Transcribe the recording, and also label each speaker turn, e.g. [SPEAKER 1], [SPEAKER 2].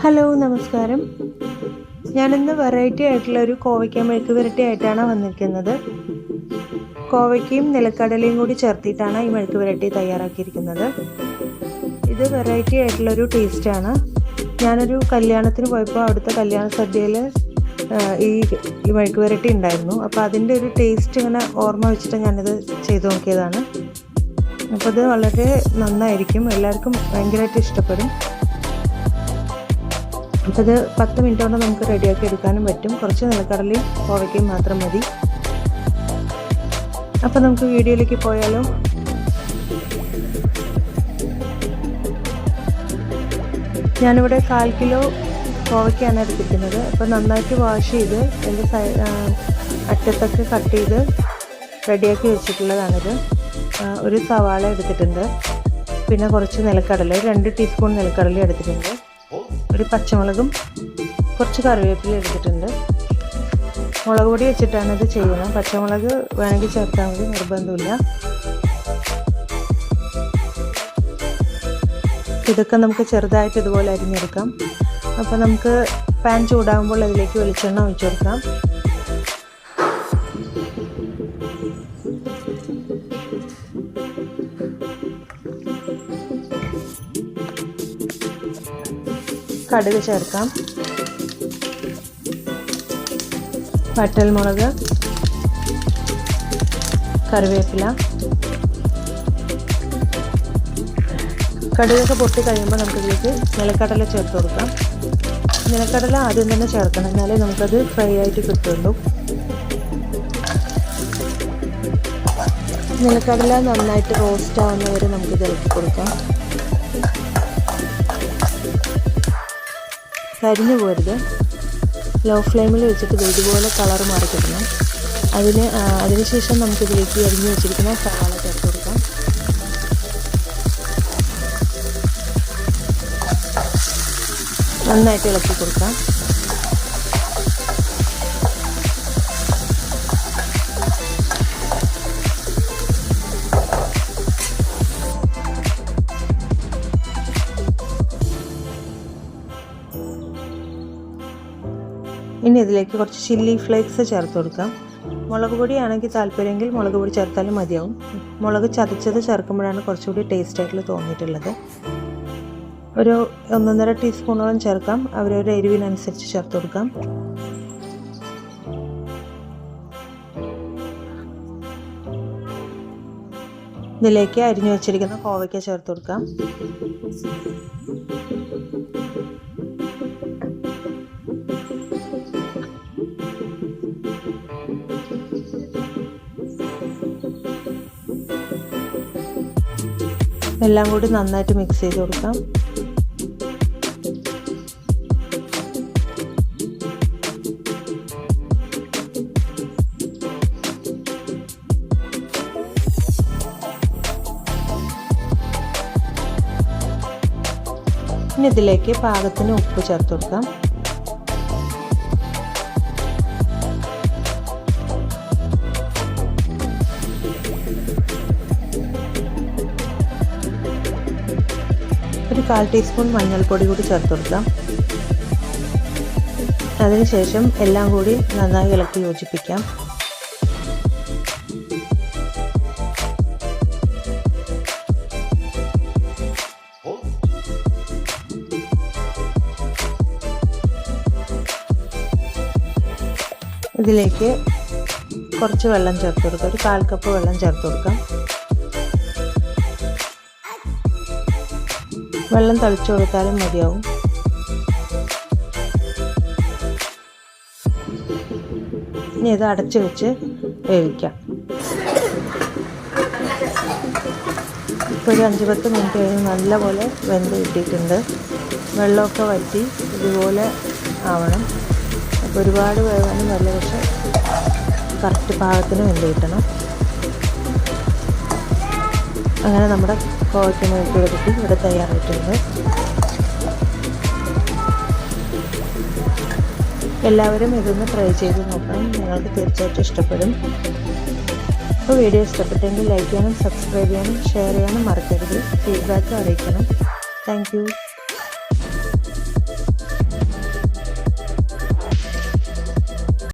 [SPEAKER 1] Hello, നമസ്കാരം. ഞാനിന്ന് variety ആയിട്ടുള്ള ഒരു കോവയ്ക്ക മെഴുക്ക് പുരട്ടി ആയിട്ടാണ് വന്നിരിക്കുന്നത്. കോവയ്ക്കയും നിലക്കടലയും കൂടി ചേർത്തിട്ടാണ് ഈ മെഴുക്ക് പുരട്ടി തയ്യാറാക്കിയിരിക്കുന്നത്. ഇത് വെറൈറ്റി ആയിട്ടുള്ളൊരു ടേസ്റ്റാണ്. ഞാനൊരു കല്യാണത്തിന് പോയപ്പോൾ അവിടുത്തെ കല്യാണ സദ്യയിൽ ഈ മെഴുക്ക് പുരട്ടി ഉണ്ടായിരുന്നു. അപ്പോൾ അതിൻ്റെ ഒരു ടേസ്റ്റ് ഇങ്ങനെ ഓർമ്മ വെച്ചിട്ട് ഞാനിത് ചെയ്ത് നോക്കിയതാണ്. അപ്പോൾ ഇത് വളരെ നന്നായിരിക്കും, എല്ലാവർക്കും ഭയങ്കരമായിട്ട് ഇഷ്ടപ്പെടും. അപ്പോൾ ഇത് 10 മിനിറ്റ് കൊണ്ട് നമുക്ക് റെഡിയാക്കി എടുക്കാനും പറ്റും. കുറച്ച് നിലക്കടലയും കോവയ്ക്കയും മാത്രം മതി. അപ്പോൾ നമുക്ക് വീഡിയോയിലേക്ക് പോയാലോ. ഞാനിവിടെ 1/4 കിലോ കോവയ്ക്കാണ് എടുത്തിരിക്കുന്നത്. അപ്പോൾ നന്നായിട്ട് വാഷ് ചെയ്ത് അതിൻ്റെ അറ്റത്തൊക്കെ കട്ട് ചെയ്ത് റെഡിയാക്കി വെച്ചിട്ടുള്ളതാണിത്. ഒരു സവാള എടുത്തിട്ടുണ്ട്, പിന്നെ കുറച്ച് നിലക്കടല, 2 ടീസ്പൂൺ നിലക്കടല എടുത്തിട്ടുണ്ട്, ഒരു പച്ചമുളകും കുറച്ച് കറിവേപ്പില എടുത്തിട്ടുണ്ട്. മുളക് പൊടി വെച്ചിട്ടാണ് ഇത് ചെയ്യുന്നത്. പച്ചമുളക് വേണമെങ്കിൽ ചേർത്താൽ മതി, നിർബന്ധമില്ല. ഇതൊക്കെ നമുക്ക് ചെറുതായിട്ട് ഇതുപോലെ അരിഞ്ഞെടുക്കാം. അപ്പോൾ നമുക്ക് പാൻ ചൂടാകുമ്പോൾ അതിലേക്ക് വെളിച്ചെണ്ണ ഒഴിച്ചു കൊടുക്കാം. കടുക് ചേർക്കാം, വറ്റൽമുളക്, കറിവേപ്പില. കടുകൊക്കെ പൊട്ടി കഴിയുമ്പോൾ നമുക്കിതിലേക്ക് നിലക്കടല ചേർത്ത് കൊടുക്കാം. നിലക്കടല ആദ്യം തന്നെ ചേർക്കണം, എന്നാലേ നമുക്കത് ഫ്രൈ ആയിട്ട് കിട്ടുള്ളൂ. നിലക്കടല നന്നായിട്ട് റോസ്റ്റ് ആവുന്നവരെ നമുക്കിത് ഇളക്കി കൊടുക്കാം. കരിഞ്ഞു പോരുത്. ലോ ഫ്ലെയിമിൽ വെച്ചിട്ട് ഇതുപോലെ കളർ മാറി കിട്ടണം. അതിനുശേഷം നമുക്കിതിലേക്ക് അരിഞ്ഞു വെച്ചിരിക്കുന്ന സവാള ചേർത്ത് കൊടുക്കാം. നന്നായിട്ട് ഇളക്കി കൊടുക്കാം. ഇനി ഇതിലേക്ക് കുറച്ച് ചില്ലി ഫ്ലേക്സ് ചേർത്ത് കൊടുക്കാം. മുളക് പൊടിയാണെങ്കിൽ താല്പര്യമെങ്കിൽ മുളക് പൊടി ചേർത്താലും മതിയാവും. മുളക് ചതച്ചത് ചേർക്കുമ്പോഴാണ് കുറച്ചുകൂടി ടേസ്റ്റ് ആയിട്ട് തോന്നിയിട്ടുള്ളത്. ഒരു 1.5 ടീസ്പൂണോളം ചേർക്കാം. അവരവരുടെ എരിവിനനുസരിച്ച് ചേർത്ത് കൊടുക്കാം. ഇതിലേക്ക് അരിഞ്ഞു വെച്ചിരിക്കുന്ന കോവയ്ക്ക ചേർത്ത് കൊടുക്കാം. എല്ലാം കൂടി നന്നായിട്ട് മിക്സ് ചെയ്ത് കൊടുക്കാം. ഇനി ഇതിലേക്ക് പാകത്തിന് ഉപ്പ് ചേർത്ത് കൊടുക്കാം. ഒരു 1/4 ടീസ്പൂൺ മഞ്ഞൾപ്പൊടി കൂടി ചേർത്ത് കൊടുക്കാം. അതിനുശേഷം എല്ലാം കൂടി നന്നായി ഇളക്കി യോജിപ്പിക്കാം. ഇതിലേക്ക് കുറച്ച് വെള്ളം ചേർത്ത് കൊടുക്കാം. ഒരു 1/4 കപ്പ് വെള്ളം ചേർത്ത് കൊടുക്കാം. വെള്ളം തളിച്ചു കൊടുത്താലും മതിയാവും. ഇനി ഇത് അടച്ചു വെച്ച് വേവിക്കാം. ഇപ്പോൾ ഒരു 5-10 മിനിറ്റ് കഴിഞ്ഞ് നല്ലപോലെ വെന്ത് കിട്ടിയിട്ടുണ്ട്. വെള്ളമൊക്കെ വറ്റി ഇതുപോലെ ആവണം. അപ്പോൾ ഒരുപാട് വേവാനും നല്ല, പക്ഷെ കറക്റ്റ് പാകത്തിന് വെന്ത് കിട്ടണം. അങ്ങനെ നമ്മുടെ കോവയ്ക്ക മെഴുക്ക് പുരട്ടി ഇവിടെ തയ്യാറായിട്ടുണ്ട്. എല്ലാവരും ഇതൊന്ന് ട്രൈ ചെയ്ത് നോക്കണം, നിങ്ങൾക്ക് തീർച്ചയായിട്ടും ഇഷ്ടപ്പെടും. അപ്പോൾ വീഡിയോ ഇഷ്ടപ്പെട്ടെങ്കിൽ ലൈക്ക് ചെയ്യാനും സബ്സ്ക്രൈബ് ചെയ്യാനും ഷെയർ ചെയ്യാനും മറക്കരുത്. ഫീഡ്ബാക്ക് അറിയിക്കണം. Thank you.